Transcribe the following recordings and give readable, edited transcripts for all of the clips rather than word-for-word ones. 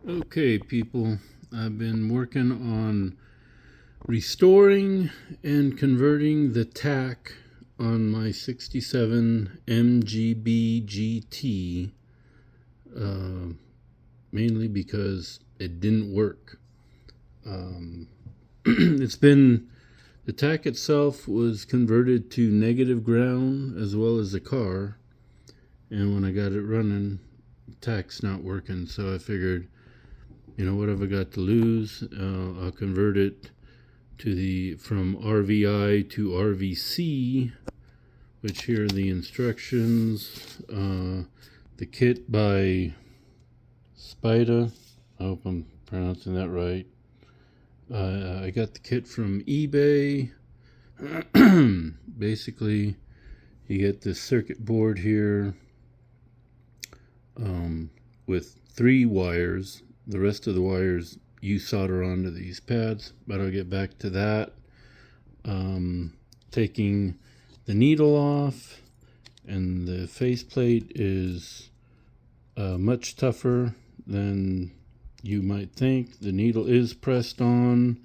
Okay, people, I've been working on restoring and converting the tach on my 67 MGB-GT, mainly because it didn't work. The tach itself was converted to negative ground as well as the car, and when I got it running, the tach's not working, so I figured, what have I got to lose? I'll convert it to from RVI to RVC, which here are the instructions. The kit by Spida. I hope I'm pronouncing that right. I got the kit from eBay. Basically, you get this circuit board here with 3 wires. The rest of the wires you solder onto these pads, but I'll get back to that. Taking the needle off, and the faceplate is much tougher than you might think. The needle is pressed on.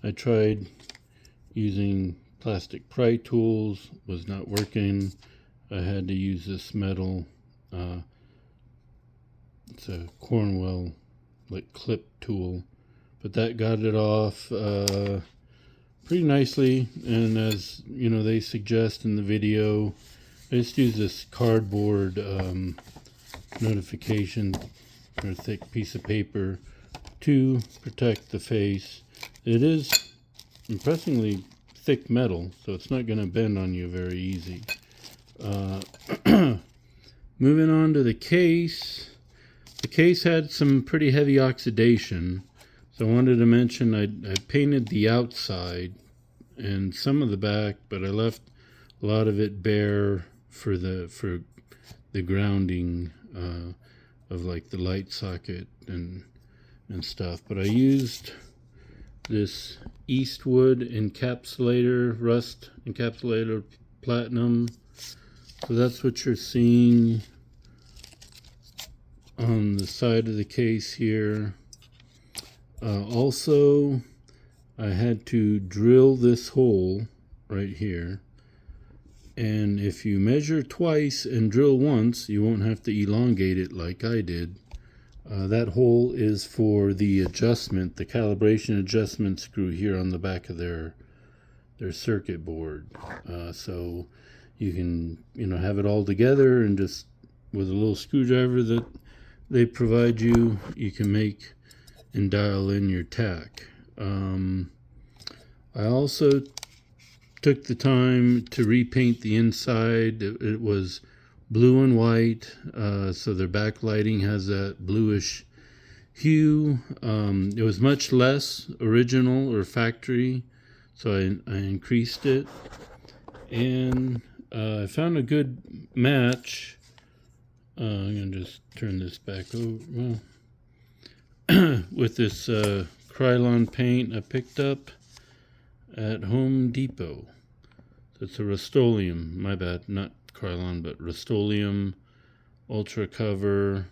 I tried using plastic pry tools, was not working. I had to use this metal. It's a Cornwell clip tool, but that got it off pretty nicely. And as you know, they suggest in the video, I just use this cardboard notification or thick piece of paper to protect the face. It is impressively thick metal, so it's not going to bend on you very easy. Moving on to the case. The case had some pretty heavy oxidation, so I wanted to mention I painted the outside and some of the back, but I left a lot of it bare for the grounding of like the light socket and stuff. But I used this Eastwood encapsulator, rust encapsulator platinum. So that's what you're seeing on the side of the case here. Also, I had to drill this hole right here, and if you measure twice and drill once, you won't have to elongate it like I did. That hole is for the adjustment, the calibration adjustment screw here on the back of their circuit board. So you can have it all together, and just with a little screwdriver that they provide you, you can make and dial in your tach. I also took the time to repaint the inside. It was blue and white, so their backlighting has that bluish hue. It was much less original or factory, so I increased it, and I found a good match. I'm going to just turn this back over. Well, with this Krylon paint I picked up at Home Depot. It's a Rust-Oleum, my bad, not Krylon, but Rust-Oleum Ultra Cover.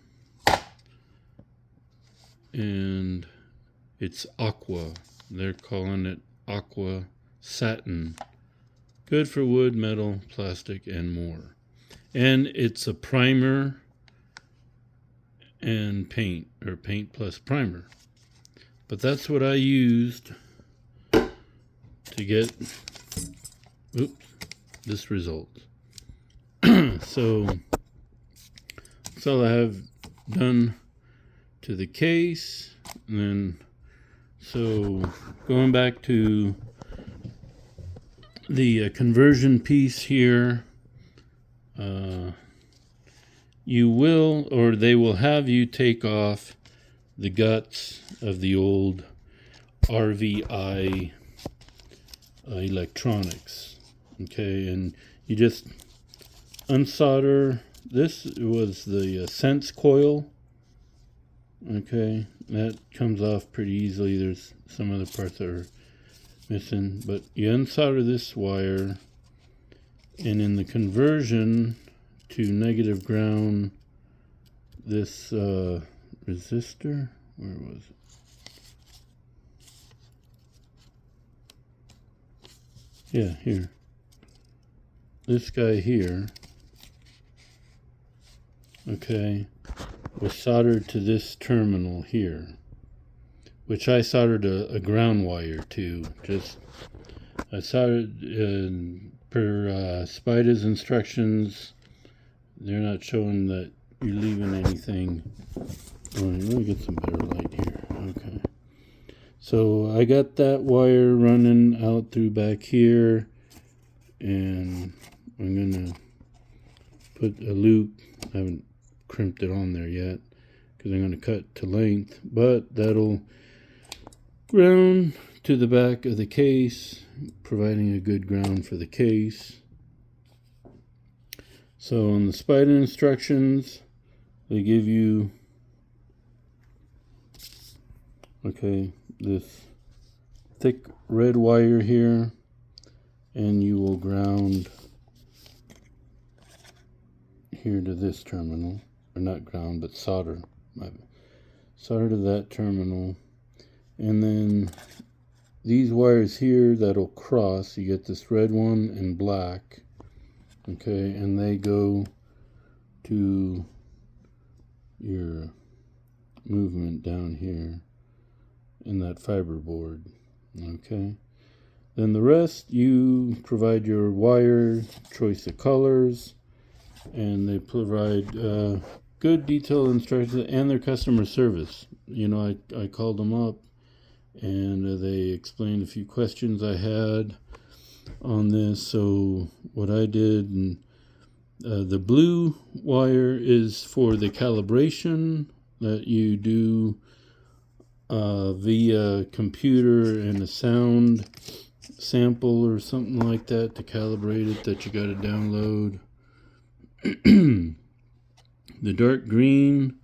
And it's Aqua. They're calling it Aqua Satin. Good for wood, metal, plastic, and more. And it's a primer and paint, or paint plus primer. But that's what I used to get this result. So that's all I have done to the case. And then, so going back to the conversion piece here, you will, or they will have you take off the guts of the old RVI electronics. Okay, and you just unsolder. This was the sense coil. Okay, that comes off pretty easily. There's some other parts that are missing, but you unsolder this wire, and in the conversion to negative ground, this resistor, Where was it? Yeah, here. This guy here, okay, was soldered to this terminal here, which I soldered a ground wire to. I soldered per Spida's instructions. They're not showing that you're leaving anything. Let me get some better light here. Okay. So I got that wire running out through back here, and I'm gonna put a loop. I haven't crimped it on there yet because I'm gonna cut to length, but that'll ground to the back of the case, providing a good ground for the case. So on the Spida instructions, they give you, okay, this thick red wire here, and you will ground here to this terminal, or not ground, but solder to that terminal. And then these wires here that'll cross, you get this red one and black, okay, and they go to your movement down here in that fiber board, okay. Then the rest, you provide your wire, choice of colors, and they provide good detailed instructions and their customer service. You know, I called them up, and they explained a few questions I had on this. So what I did, and the blue wire is for the calibration that you do via computer and a sound sample or something like that to calibrate it that you got to download. The dark green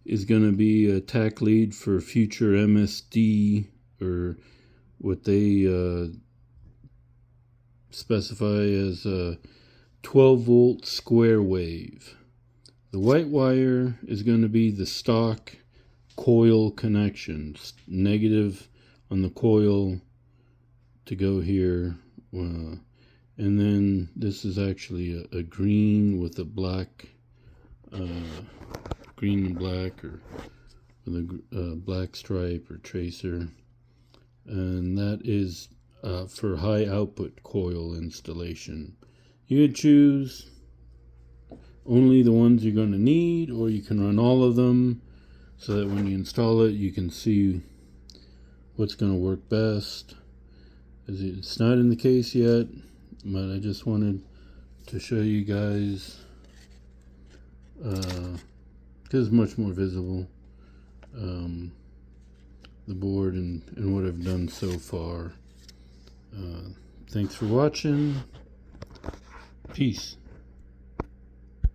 is going to be a tack lead for future MSD, or what they specify as a 12-volt square wave. The white wire is going to be the stock coil connections, negative on the coil to go here, and then this is actually a green with a black, green and black, or with a black stripe or tracer, and that is for high output coil installation. You could choose only the ones you're going to need, or you can run all of them so that when you install it you can see what's going to work best. It's not in the case yet, but I just wanted to show you guys because it's much more visible, the board and what I've done so far. Thanks for watching. Peace.